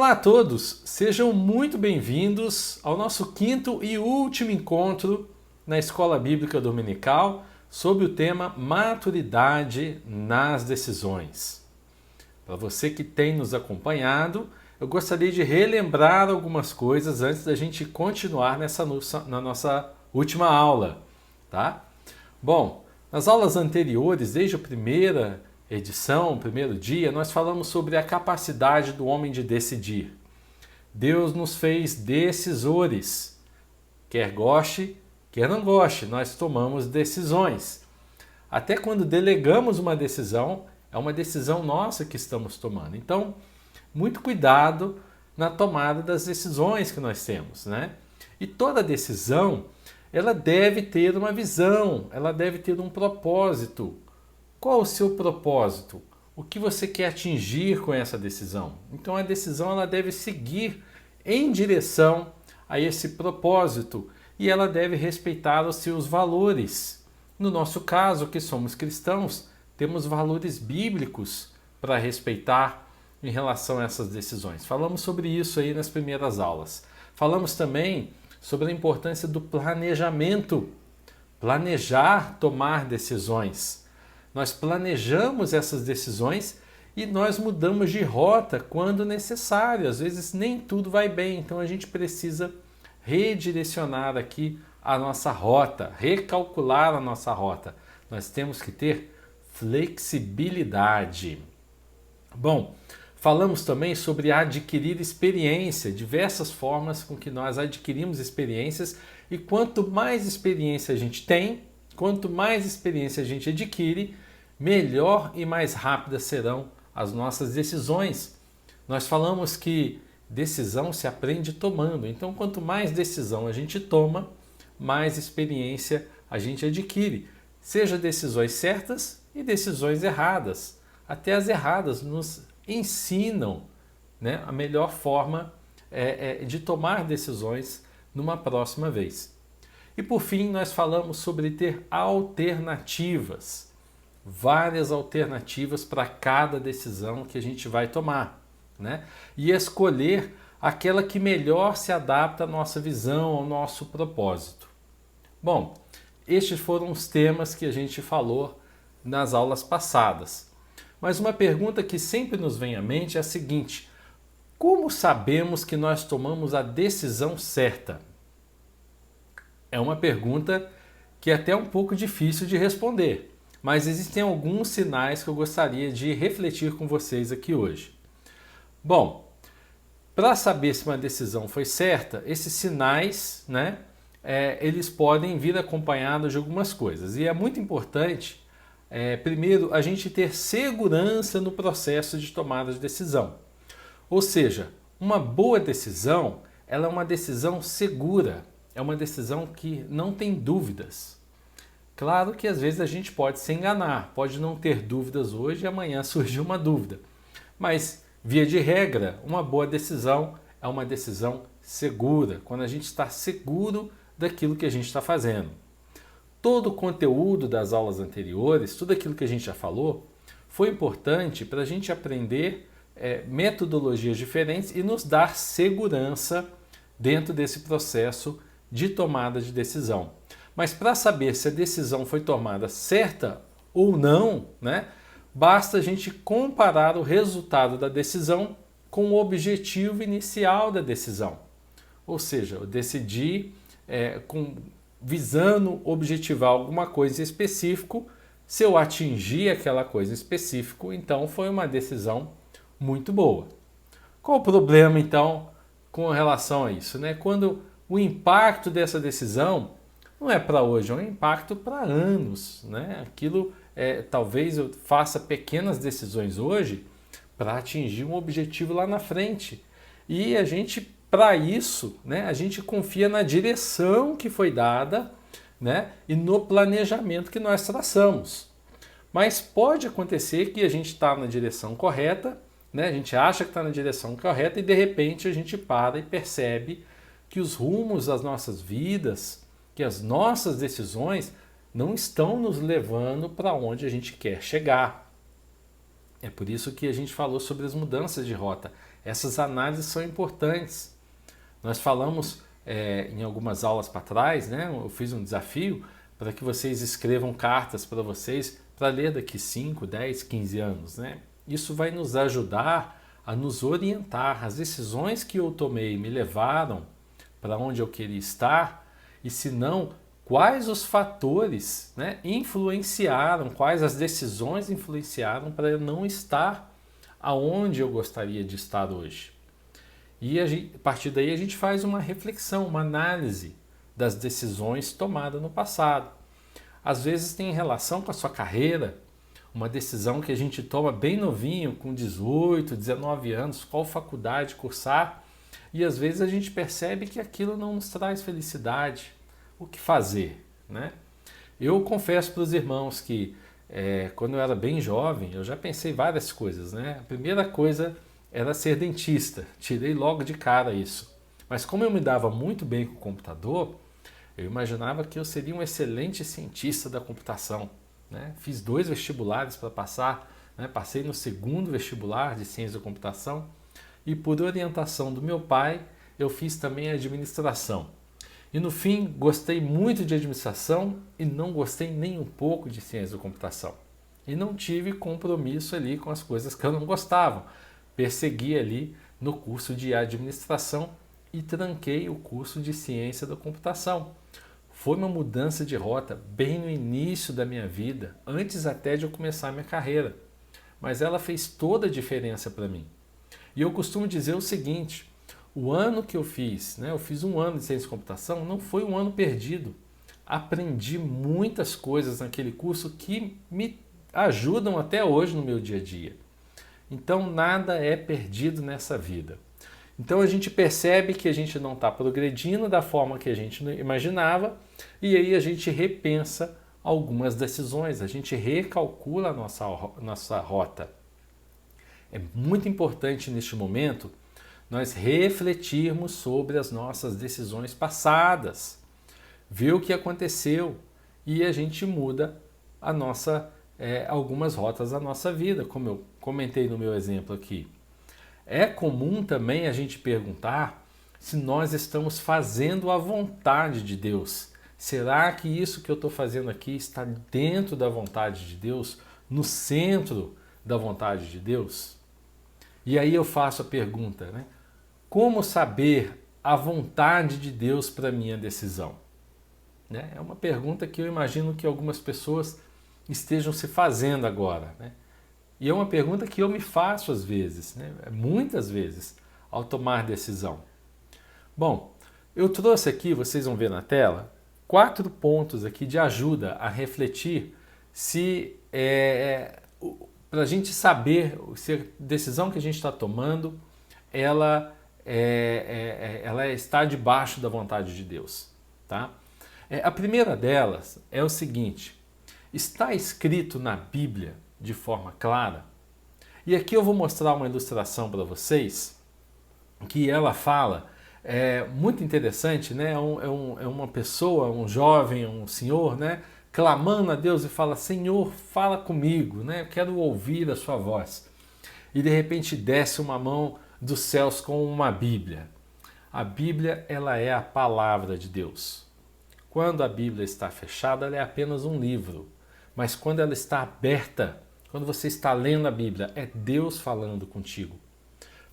Olá a todos, sejam muito bem-vindos ao nosso quinto e último encontro na Escola Bíblica Dominical sobre o tema Maturidade nas Decisões. Para você que tem nos acompanhado, eu gostaria de relembrar algumas coisas antes da gente continuar na nossa última aula, tá? Bom, nas aulas anteriores, desde a primeira edição, o primeiro dia, nós falamos sobre a capacidade do homem de decidir. Deus nos fez decisores. Quer goste, quer não goste, nós tomamos decisões. Até quando delegamos uma decisão, é uma decisão nossa que estamos tomando. Então, muito cuidado na tomada das decisões que nós temos, né? E toda decisão, ela deve ter uma visão, ela deve ter um propósito. Qual o seu propósito? O que você quer atingir com essa decisão? Então a decisão ela deve seguir em direção a esse propósito e ela deve respeitar os seus valores. No nosso caso, que somos cristãos, temos valores bíblicos para respeitar em relação a essas decisões. Falamos sobre isso aí nas primeiras aulas. Falamos também sobre a importância do planejamento. Planejar, tomar decisões. Nós planejamos essas decisões e nós mudamos de rota quando necessário. Às vezes nem tudo vai bem, então a gente precisa redirecionar aqui a nossa rota, recalcular a nossa rota. Nós temos que ter flexibilidade. Bom, falamos também sobre adquirir experiência, diversas formas com que nós adquirimos experiências e quanto mais experiência a gente tem, quanto mais experiência a gente adquire, melhor e mais rápidas serão as nossas decisões. Nós falamos que decisão se aprende tomando. Então, quanto mais decisão a gente toma, mais experiência a gente adquire. Seja decisões certas e decisões erradas. Até as erradas nos ensinam, né, a melhor forma de tomar decisões numa próxima vez. E por fim, nós falamos sobre ter alternativas. Várias alternativas para cada decisão que a gente vai tomar, né? E escolher aquela que melhor se adapta à nossa visão, ao nosso propósito. Bom, estes foram os temas que a gente falou nas aulas passadas. Mas uma pergunta que sempre nos vem à mente é a seguinte: como sabemos que nós tomamos a decisão certa? É uma pergunta que é até um pouco difícil de responder. Mas existem alguns sinais que eu gostaria de refletir com vocês aqui hoje. Bom, para saber se uma decisão foi certa, esses sinais, né, eles podem vir acompanhados de algumas coisas. E é muito importante, primeiro, a gente ter segurança no processo de tomada de decisão. Ou seja, uma boa decisão, ela é uma decisão segura, é uma decisão que não tem dúvidas. Claro que às vezes a gente pode se enganar, pode não ter dúvidas hoje e amanhã surgir uma dúvida. Mas, via de regra, uma boa decisão é uma decisão segura, quando a gente está seguro daquilo que a gente está fazendo. Todo o conteúdo das aulas anteriores, tudo aquilo que a gente já falou, foi importante para a gente aprender metodologias diferentes e nos dar segurança dentro desse processo de tomada de decisão. Mas para saber se a decisão foi tomada certa ou não, né, basta a gente comparar o resultado da decisão com o objetivo inicial da decisão. Ou seja, eu decidi visando objetivar alguma coisa em específico. Se eu atingir aquela coisa em específico, então foi uma decisão muito boa. Qual o problema, então, com relação a isso, né? Quando o impacto dessa decisão não é para hoje, é um impacto para anos, né? Aquilo, talvez eu faça pequenas decisões hoje para atingir um objetivo lá na frente. E a gente, para isso, né, a gente confia na direção que foi dada, né, e no planejamento que nós traçamos. Mas pode acontecer que a gente está na direção correta, né, a gente acha que está na direção correta e de repente a gente para e percebe que os rumos das nossas vidas, que as nossas decisões não estão nos levando para onde a gente quer chegar. É por isso que a gente falou sobre as mudanças de rota. Essas análises são importantes. Nós falamos em algumas aulas para trás, né? Eu fiz um desafio para que vocês escrevam cartas para vocês para ler daqui 5, 10, 15 anos, né? Isso vai nos ajudar a nos orientar. As decisões que eu tomei me levaram para onde eu queria estar, e se não, quais os fatores, né, influenciaram, quais as decisões influenciaram para eu não estar aonde eu gostaria de estar hoje. E a partir daí a gente faz uma reflexão, uma análise das decisões tomadas no passado. Às vezes tem relação com a sua carreira, uma decisão que a gente toma bem novinho, com 18, 19 anos, qual faculdade cursar, e às vezes a gente percebe que aquilo não nos traz felicidade. O que fazer, né? Eu confesso para os irmãos que quando eu era bem jovem, eu já pensei várias coisas, né? A primeira coisa era ser dentista, tirei logo de cara isso. Mas como eu me dava muito bem com o computador, eu imaginava que eu seria um excelente cientista da computação, né? Fiz 2 vestibulares para passar, né? Passei no 2º vestibular de ciência da computação e por orientação do meu pai eu fiz também administração. E no fim gostei muito de administração e não gostei nem um pouco de ciência da computação. E não tive compromisso ali com as coisas que eu não gostava. Persegui ali no curso de administração e tranquei o curso de ciência da computação. Foi uma mudança de rota bem no início da minha vida, antes até de eu começar a minha carreira. Mas ela fez toda a diferença para mim. E eu costumo dizer o seguinte, o ano que eu fiz, né, eu fiz 1 ano de ciência da computação, não foi um ano perdido. Aprendi muitas coisas naquele curso que me ajudam até hoje no meu dia a dia. Então nada é perdido nessa vida. Então a gente percebe que a gente não está progredindo da forma que a gente imaginava e aí a gente repensa algumas decisões, a gente recalcula a nossa rota. É muito importante neste momento nós refletirmos sobre as nossas decisões passadas, ver o que aconteceu e a gente muda algumas rotas da nossa vida, como eu comentei no meu exemplo aqui. É comum também a gente perguntar se nós estamos fazendo a vontade de Deus. Será que isso que eu estou fazendo aqui está dentro da vontade de Deus, no centro da vontade de Deus? E aí eu faço a pergunta, né? Como saber a vontade de Deus para a minha decisão? Né? É uma pergunta que eu imagino que algumas pessoas estejam se fazendo agora, né? E é uma pergunta que eu me faço às vezes, né? Muitas vezes, ao tomar decisão. Bom, eu trouxe aqui, vocês vão ver na tela, 4 pontos aqui de ajuda a refletir se para a gente saber se a decisão que a gente está tomando, ela está debaixo da vontade de Deus. Tá? A primeira delas é o seguinte, está escrito na Bíblia de forma clara, e aqui eu vou mostrar uma ilustração para vocês, que ela fala, muito interessante, né? É uma pessoa, um jovem, um senhor, né? Clamando a Deus e fala, Senhor, fala comigo, né? Eu quero ouvir a sua voz. E de repente desce uma mão dos céus com uma Bíblia. A Bíblia, ela é a palavra de Deus. Quando a Bíblia está fechada, ela é apenas um livro. Mas quando ela está aberta, quando você está lendo a Bíblia, é Deus falando contigo.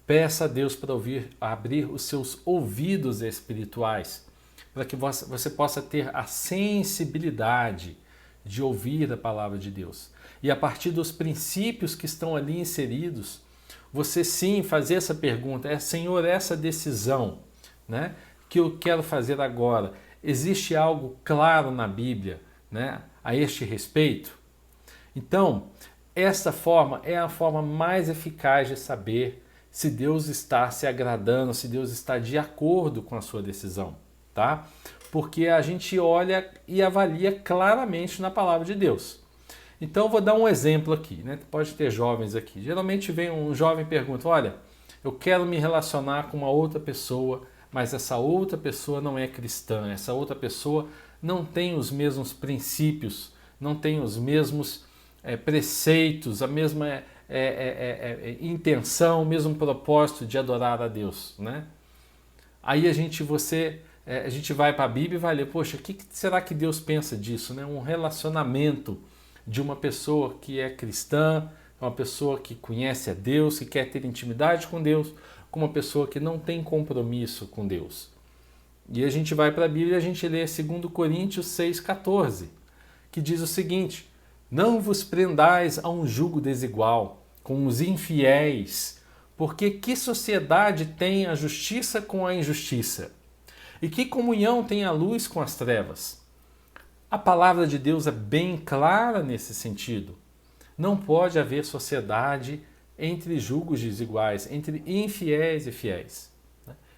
Peça a Deus para abrir os seus ouvidos espirituais, para que você possa ter a sensibilidade de ouvir a palavra de Deus. E a partir dos princípios que estão ali inseridos, você sim fazer essa pergunta, Senhor, essa decisão, né, que eu quero fazer agora, existe algo claro na Bíblia, né, a este respeito? Então, essa forma é a forma mais eficaz de saber se Deus está se agradando, se Deus está de acordo com a sua decisão, tá? Porque a gente olha e avalia claramente na palavra de Deus. Então, eu vou dar um exemplo aqui, né? Pode ter jovens aqui. Geralmente vem um jovem e pergunta, olha, eu quero me relacionar com uma outra pessoa, mas essa outra pessoa não é cristã, essa outra pessoa não tem os mesmos princípios, não tem os mesmos preceitos, a mesma intenção, o mesmo propósito de adorar a Deus, né? Aí a gente vai para a Bíblia e vai ler, poxa, o que será que Deus pensa disso, né? Um relacionamento de uma pessoa que é cristã, uma pessoa que conhece a Deus, que quer ter intimidade com Deus, com uma pessoa que não tem compromisso com Deus. E a gente vai para a Bíblia e a gente lê 2 Coríntios 6,14, que diz o seguinte: não vos prendais a um jugo desigual com os infiéis, porque que sociedade tem a justiça com a injustiça? E que comunhão tem a luz com as trevas? A palavra de Deus é bem clara nesse sentido. Não pode haver sociedade entre julgos desiguais, entre infiéis e fiéis.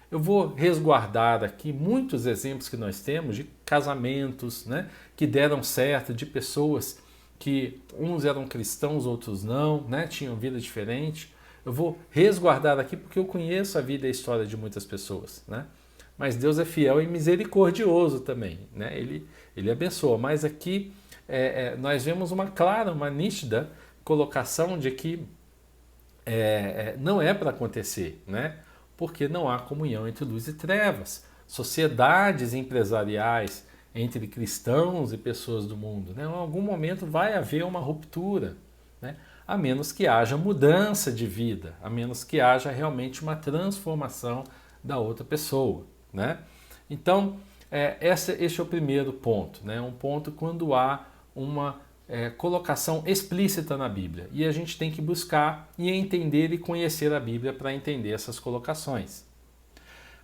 Eu vou resguardar aqui muitos exemplos que nós temos de casamentos, né, que deram certo, de pessoas que uns eram cristãos, outros não, né, tinham vida diferente. Eu vou resguardar aqui porque eu conheço a vida e a história de muitas pessoas, né? Mas Deus é fiel e misericordioso também, né? Ele abençoa. Mas aqui nós vemos uma clara, uma nítida colocação de que não é para acontecer, né? Porque não há comunhão entre luz e trevas. Sociedades empresariais entre cristãos e pessoas do mundo, né? Em algum momento vai haver uma ruptura, né? A menos que haja mudança de vida, a menos que haja realmente uma transformação da outra pessoa, né? Então, este é o primeiro ponto, né? Um ponto quando há uma colocação explícita na Bíblia. E a gente tem que buscar e entender e conhecer a Bíblia para entender essas colocações.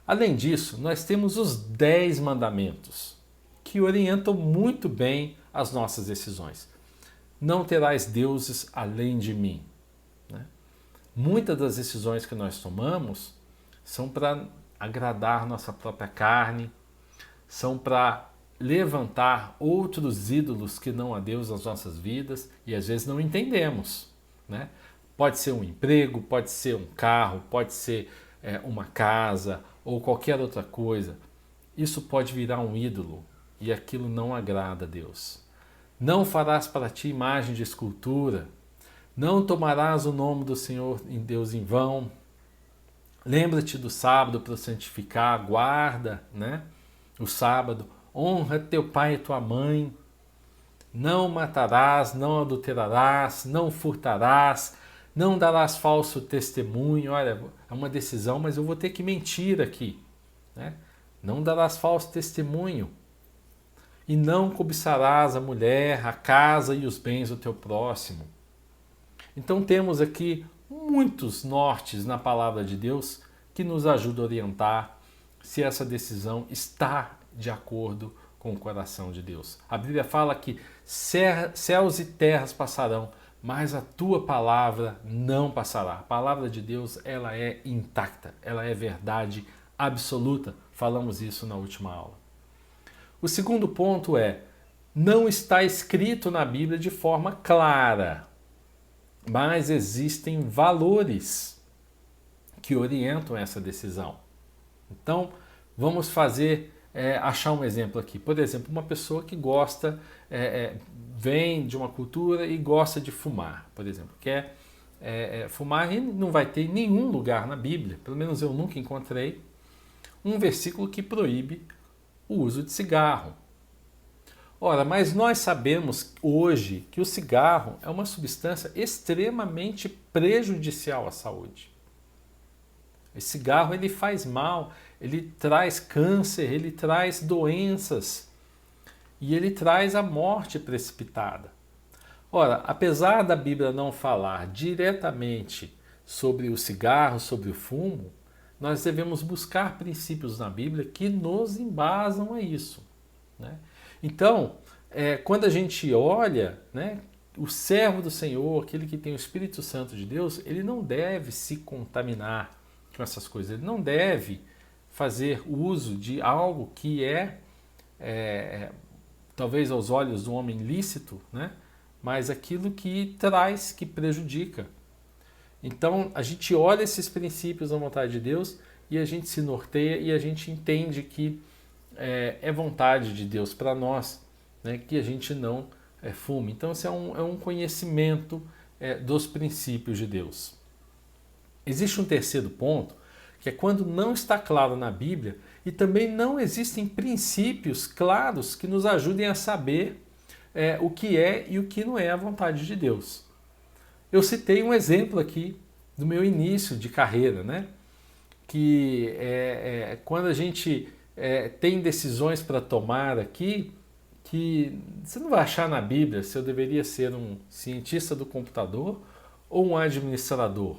Além disso, nós temos os 10 mandamentos, que orientam muito bem as nossas decisões. Não terás deuses além de mim. Né? Muitas das decisões que nós tomamos são para agradar nossa própria carne, são para levantar outros ídolos que não a Deus nas nossas vidas e às vezes não entendemos, né? Pode ser um emprego, pode ser um carro, pode ser uma casa ou qualquer outra coisa. Isso pode virar um ídolo e aquilo não agrada a Deus. Não farás para ti imagem de escultura, não tomarás o nome do Senhor em Deus em vão. Lembra-te do sábado para santificar, guarda, né, o sábado. Honra teu pai e tua mãe, não matarás, não adulterarás, não furtarás, não darás falso testemunho. Olha, é uma decisão, mas eu vou ter que mentir aqui, né? Não darás falso testemunho. E não cobiçarás a mulher, a casa e os bens do teu próximo. Então temos aqui muitos nortes na palavra de Deus que nos ajudam a orientar se essa decisão está de acordo com o coração de Deus. A Bíblia fala que céus e terras passarão, mas a tua palavra não passará. A palavra de Deus, ela é intacta, ela é verdade absoluta. Falamos isso na última aula. O segundo ponto não está escrito na Bíblia de forma clara, mas existem valores que orientam essa decisão. Então, vamos achar um exemplo aqui. Por exemplo, uma pessoa que gosta, vem de uma cultura e gosta de fumar, por exemplo, quer fumar e não vai ter em nenhum lugar na Bíblia, pelo menos eu nunca encontrei, um versículo que proíbe o uso de cigarro. Ora, mas nós sabemos hoje que o cigarro é uma substância extremamente prejudicial à saúde. O cigarro ele faz mal, ele traz câncer, ele traz doenças e ele traz a morte precipitada. Ora, apesar da Bíblia não falar diretamente sobre o cigarro, sobre o fumo, nós devemos buscar princípios na Bíblia que nos embasam a isso, né? Então, quando a gente olha, né, o servo do Senhor, aquele que tem o Espírito Santo de Deus, ele não deve se contaminar com essas coisas, ele não deve fazer uso de algo que talvez aos olhos do homem lícito, né, mas aquilo que traz, que prejudica. Então, a gente olha esses princípios da vontade de Deus e a gente se norteia e a gente entende que é vontade de Deus para nós, né, que a gente não fume. Então, isso é um conhecimento dos princípios de Deus. Existe um terceiro ponto, que é quando não está claro na Bíblia e também não existem princípios claros que nos ajudem a saber o que é e o que não é a vontade de Deus. Eu citei um exemplo aqui do meu início de carreira, né? Que quando a gente tem decisões para tomar aqui, que você não vai achar na Bíblia se eu deveria ser um cientista do computador ou um administrador.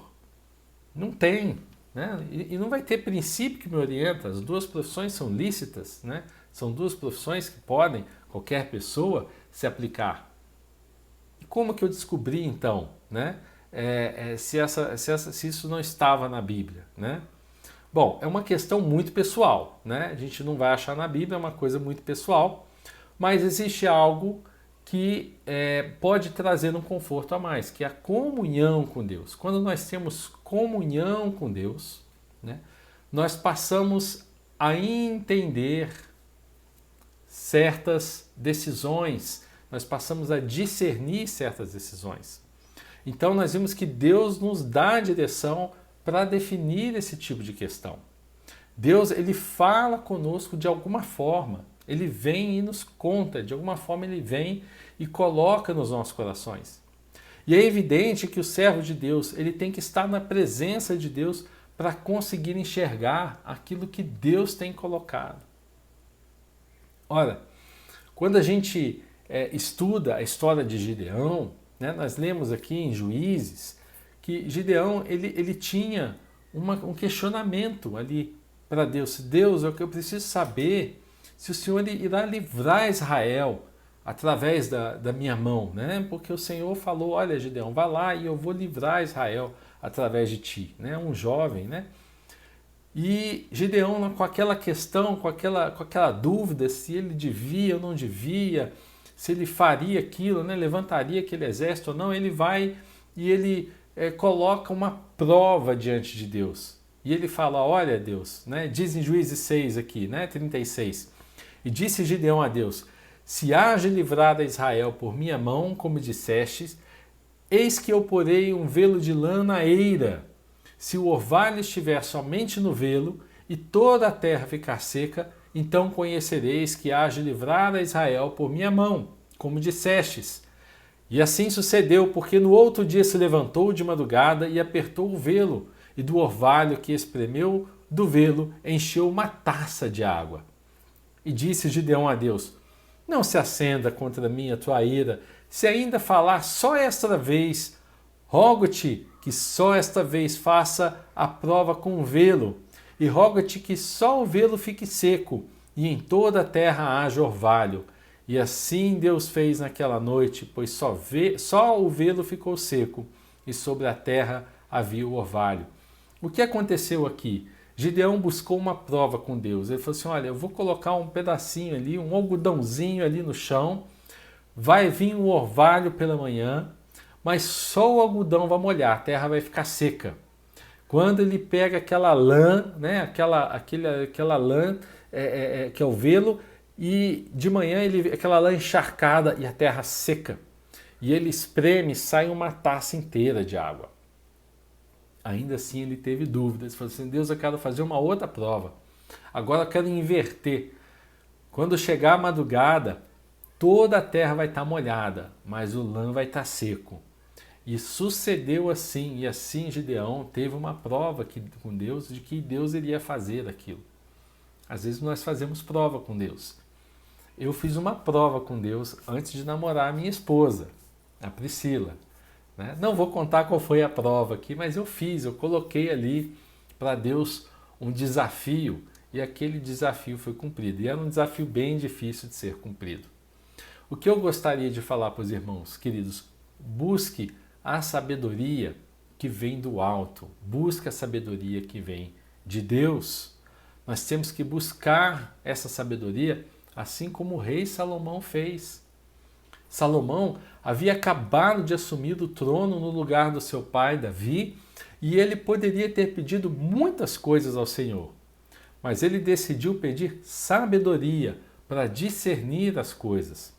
Não tem, né? E não vai ter princípio que me orienta. As duas profissões são lícitas, né? São duas profissões que podem qualquer pessoa se aplicar. E como que eu descobri então, né? Se isso não estava na Bíblia, né? Bom, é uma questão muito pessoal, né? A gente não vai achar na Bíblia, é uma coisa muito pessoal, mas existe algo que pode trazer um conforto a mais, que é a comunhão com Deus. Quando nós temos comunhão com Deus, né, nós passamos a entender certas decisões, nós passamos a discernir certas decisões. Então nós vimos que Deus nos dá a direção para definir esse tipo de questão. Deus, ele fala conosco de alguma forma, ele vem e nos conta, de alguma forma ele vem e coloca nos nossos corações. E é evidente que o servo de Deus, ele tem que estar na presença de Deus para conseguir enxergar aquilo que Deus tem colocado. Ora, quando a gente estuda a história de Gideão, né, nós lemos aqui em Juízes que Gideão ele tinha um questionamento ali para Deus. Deus, é o que eu preciso saber se o Senhor irá livrar Israel através da minha mão, né? Porque o Senhor falou, olha Gideão, vá lá e eu vou livrar Israel através de ti, né? Um jovem, né? E Gideão, com aquela questão, com aquela dúvida se ele devia ou não devia, se ele faria aquilo, né? Levantaria aquele exército ou não, ele vai e ele coloca uma prova diante de Deus. E ele fala, olha Deus, né? Diz em Juízes 6 aqui, né? 36. E disse Gideão a Deus, se haja livrado a Israel por minha mão, como dissestes, eis que eu porei um velo de lã na eira. Se o orvalho estiver somente no velo e toda a terra ficar seca, então conhecereis que haja livrado a Israel por minha mão, como dissestes. E assim sucedeu, porque no outro dia se levantou de madrugada e apertou o velo, e do orvalho que espremeu do velo encheu uma taça de água. E disse Gideão a Deus, não se acenda contra mim a tua ira, se ainda falar só esta vez, rogo-te que só esta vez faça a prova com o velo, e rogo-te que só o velo fique seco, e em toda a terra haja orvalho. E assim Deus fez naquela noite, pois só o velo ficou seco, e sobre a terra havia o orvalho. O que aconteceu aqui? Gideão buscou uma prova com Deus. Ele falou assim, olha, eu vou colocar um pedacinho ali, um algodãozinho ali no chão, vai vir um orvalho pela manhã, mas só o algodão vai molhar, a terra vai ficar seca. Quando ele pega aquela lã, né, aquela lã que é o velo, e de manhã aquela lã encharcada e a terra seca. E ele espreme e sai uma taça inteira de água. Ainda assim ele teve dúvidas. Ele falou assim, Deus, eu quero fazer uma outra prova. Agora eu quero inverter. Quando chegar a madrugada, toda a terra vai estar molhada, mas o lã vai estar seco. E sucedeu assim, e assim Gideão teve uma prova com Deus de que Deus iria fazer aquilo. Às vezes nós fazemos prova com Deus. Eu fiz uma prova com Deus antes de namorar a minha esposa, a Priscila. Né? Não vou contar qual foi a prova aqui, mas eu coloquei ali para Deus um desafio e aquele desafio foi cumprido. E era um desafio bem difícil de ser cumprido. O que eu gostaria de falar para os irmãos, queridos, busque a sabedoria que vem do alto, busque a sabedoria que vem de Deus. Nós temos que buscar essa sabedoria assim como o rei Salomão fez. Salomão havia acabado de assumir o trono no lugar do seu pai Davi e ele poderia ter pedido muitas coisas ao Senhor, mas ele decidiu pedir sabedoria para discernir as coisas.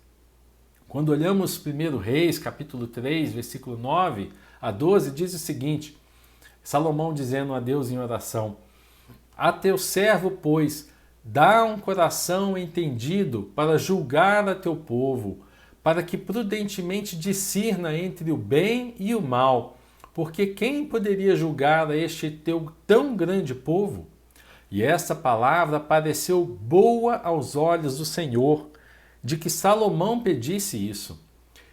Quando olhamos 1 Reis, capítulo 3, versículo 9 a 12, diz o seguinte, Salomão dizendo a Deus em oração, a teu servo, pois, dá um coração entendido para julgar a teu povo, para que prudentemente discirna entre o bem e o mal, porque quem poderia julgar a este teu tão grande povo? E esta palavra pareceu boa aos olhos do Senhor, de que Salomão pedisse isso.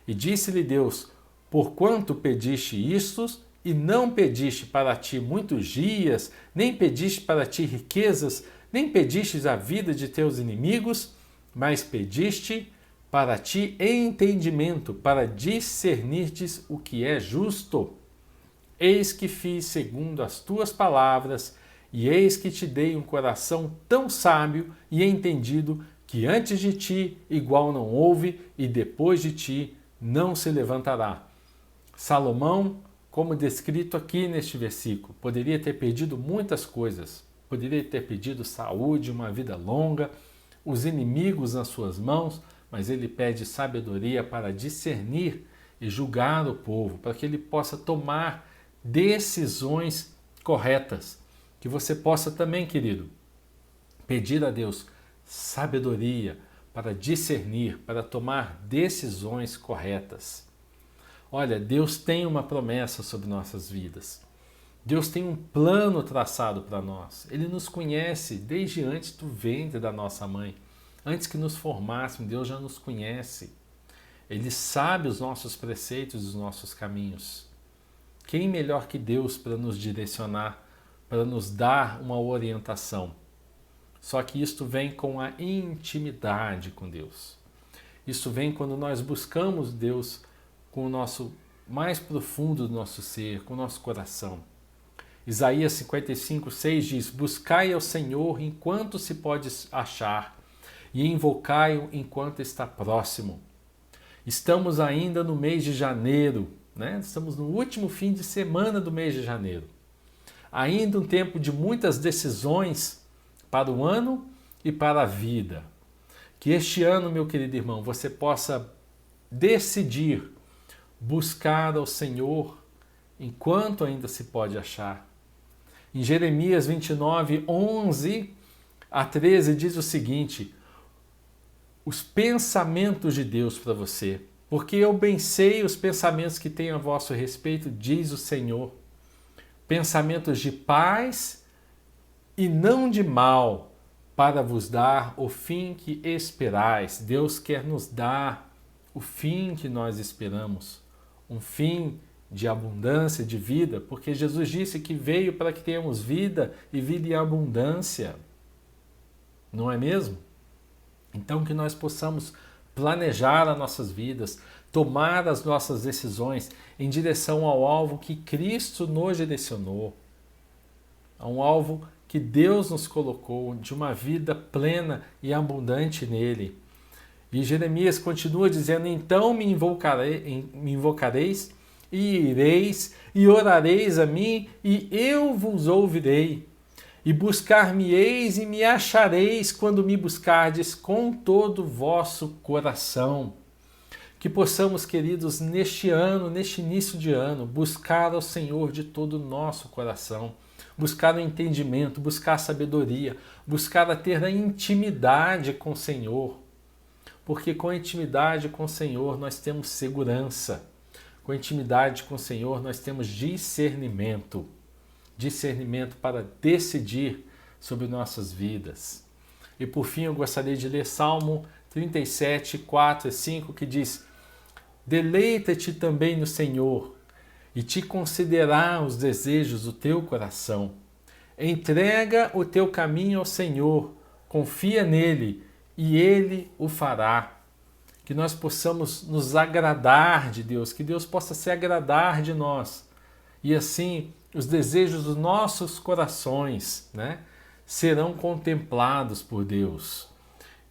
E disse-lhe Deus, porquanto pediste isto, e não pediste para ti muitos dias, nem pediste para ti riquezas, nem pediste a vida de teus inimigos, mas pediste para ti entendimento, para discernirdes o que é justo. Eis que fiz segundo as tuas palavras, e eis que te dei um coração tão sábio e entendido, que antes de ti igual não houve, e depois de ti não se levantará. Salomão, como descrito aqui neste versículo, poderia ter pedido muitas coisas. Poderia ter pedido saúde, uma vida longa, os inimigos nas suas mãos, mas ele pede sabedoria para discernir e julgar o povo, para que ele possa tomar decisões corretas. Que você possa também, querido, pedir a Deus sabedoria para discernir, para tomar decisões corretas. Olha, Deus tem uma promessa sobre nossas vidas. Deus tem um plano traçado para nós. Ele nos conhece desde antes do ventre da nossa mãe. Antes que nos formássemos, Deus já nos conhece. Ele sabe os nossos preceitos e os nossos caminhos. Quem melhor que Deus para nos direcionar, para nos dar uma orientação? Só que isto vem com a intimidade com Deus. Isso vem quando nós buscamos Deus com o nosso mais profundo do nosso ser, com o nosso coração. Isaías 55:6 diz, buscai ao Senhor enquanto se pode achar, e invocai-o enquanto está próximo. Estamos ainda no mês de janeiro, né? Estamos no último fim de semana do mês de janeiro. Ainda um tempo de muitas decisões para o ano e para a vida. Que este ano, meu querido irmão, você possa decidir buscar ao Senhor enquanto ainda se pode achar. Em Jeremias 29:11 a 13 diz o seguinte, os pensamentos de Deus para você, porque eu bem sei os pensamentos que tenho a vosso respeito, diz o Senhor, pensamentos de paz e não de mal, para vos dar o fim que esperais. Deus quer nos dar o fim que nós esperamos, um fim de abundância, de vida, porque Jesus disse que veio para que tenhamos vida e vida em abundância. Não é mesmo? Então que nós possamos planejar as nossas vidas, tomar as nossas decisões em direção ao alvo que Cristo nos direcionou, a um alvo que Deus nos colocou, de uma vida plena e abundante nele. E Jeremias continua dizendo, então me invocareis e ireis e orareis a mim e eu vos ouvirei. E buscar-me-eis e me achareis quando me buscardes com todo o vosso coração. Que possamos, queridos, neste ano, neste início de ano, buscar ao Senhor de todo o nosso coração, buscar o entendimento, buscar a sabedoria, buscar a ter a intimidade com o Senhor. Porque com a intimidade com o Senhor nós temos segurança. Com a intimidade com o Senhor nós temos discernimento. Discernimento para decidir sobre nossas vidas. E por fim eu gostaria de ler Salmo 37, 4 e 5, que diz, deleita-te também no Senhor, e te concederá os desejos do teu coração. Entrega o teu caminho ao Senhor, confia nele, e ele o fará. Que nós possamos nos agradar de Deus, que Deus possa se agradar de nós. E assim, os desejos dos nossos corações, né, serão contemplados por Deus.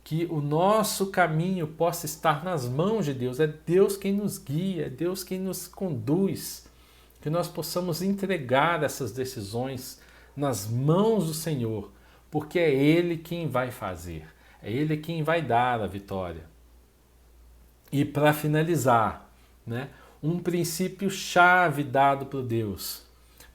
Que o nosso caminho possa estar nas mãos de Deus. É Deus quem nos guia, é Deus quem nos conduz. Que nós possamos entregar essas decisões nas mãos do Senhor, porque é Ele quem vai fazer, é Ele quem vai dar a vitória. E para finalizar, né, um princípio chave dado por Deus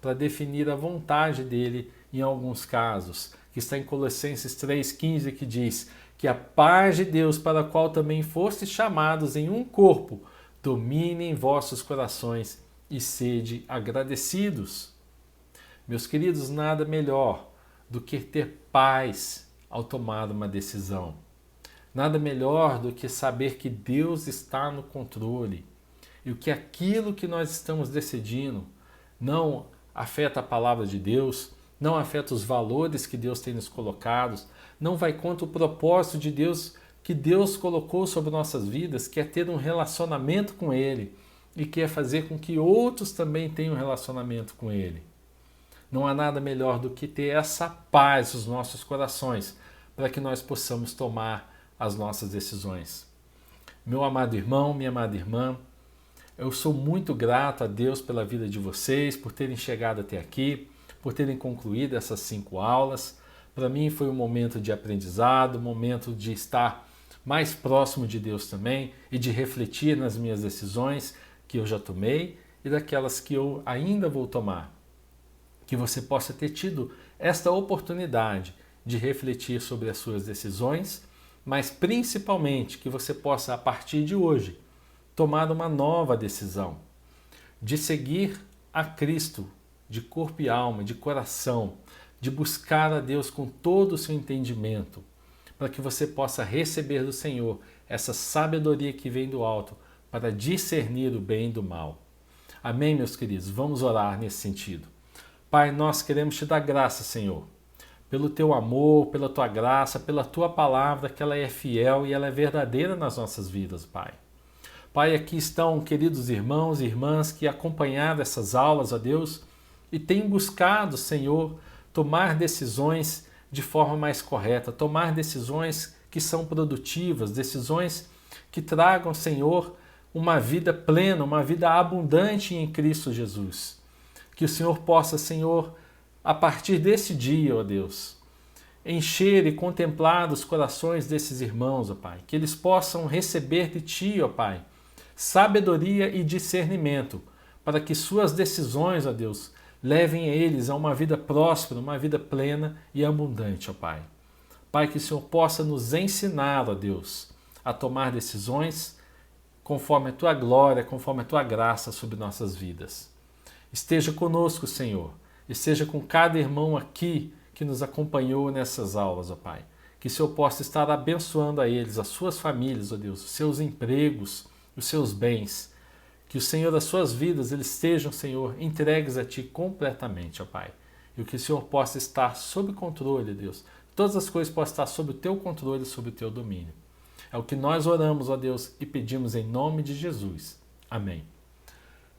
para definir a vontade dele em alguns casos, que está em Colossenses 3,15, que diz que a paz de Deus, para a qual também fostes chamados em um corpo, domine em vossos corações e sede agradecidos. Meus queridos, nada melhor do que ter paz ao tomar uma decisão. Nada melhor do que saber que Deus está no controle e que aquilo que nós estamos decidindo não afeta a palavra de Deus, não afeta os valores que Deus tem nos colocados, não vai contra o propósito de Deus que Deus colocou sobre nossas vidas, que é ter um relacionamento com Ele e que é fazer com que outros também tenham um relacionamento com Ele. Não há nada melhor do que ter essa paz nos nossos corações para que nós possamos tomar as nossas decisões. Meu amado irmão, minha amada irmã, eu sou muito grato a Deus pela vida de vocês, por terem chegado até aqui, por terem concluído essas 5 aulas. Para mim foi um momento de aprendizado, um momento de estar mais próximo de Deus também e de refletir nas minhas decisões que eu já tomei e daquelas que eu ainda vou tomar. Que você possa ter tido esta oportunidade de refletir sobre as suas decisões, mas principalmente que você possa, a partir de hoje, tomar uma nova decisão de seguir a Cristo de corpo e alma, de coração, de buscar a Deus com todo o seu entendimento, para que você possa receber do Senhor essa sabedoria que vem do alto para discernir o bem do mal. Amém, meus queridos? Vamos orar nesse sentido. Pai, nós queremos te dar graça, Senhor, pelo teu amor, pela tua graça, pela tua palavra, que ela é fiel e ela é verdadeira nas nossas vidas, Pai. Pai, aqui estão queridos irmãos e irmãs que acompanharam essas aulas, ó Deus, e têm buscado, Senhor, tomar decisões de forma mais correta, tomar decisões que são produtivas, decisões que tragam, Senhor, uma vida plena, uma vida abundante em Cristo Jesus. Que o Senhor possa, Senhor, a partir desse dia, ó Deus, encher e contemplar os corações desses irmãos, ó Pai, que eles possam receber de Ti, ó Pai, sabedoria e discernimento, para que suas decisões, ó Deus, levem a eles a uma vida próspera, uma vida plena e abundante, ó Pai. Pai, que o Senhor possa nos ensinar, ó Deus, a tomar decisões conforme a Tua glória, conforme a Tua graça sobre nossas vidas. Esteja conosco, Senhor. Esteja com cada irmão aqui que nos acompanhou nessas aulas, ó Pai. Que o Senhor possa estar abençoando a eles, as suas famílias, ó Deus, os seus empregos, os seus bens. Que o Senhor, as suas vidas, eles estejam, Senhor, entregues a Ti completamente, ó Pai. E que o Senhor possa estar sob controle, Deus. Todas as coisas possam estar sob o Teu controle e sob o Teu domínio. É o que nós oramos, ó Deus, e pedimos em nome de Jesus. Amém.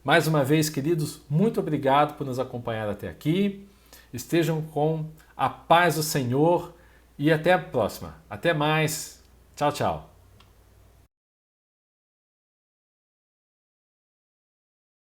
Mais uma vez, queridos, muito obrigado por nos acompanhar até aqui. Estejam com a paz do Senhor e até a próxima. Até mais. Tchau, tchau.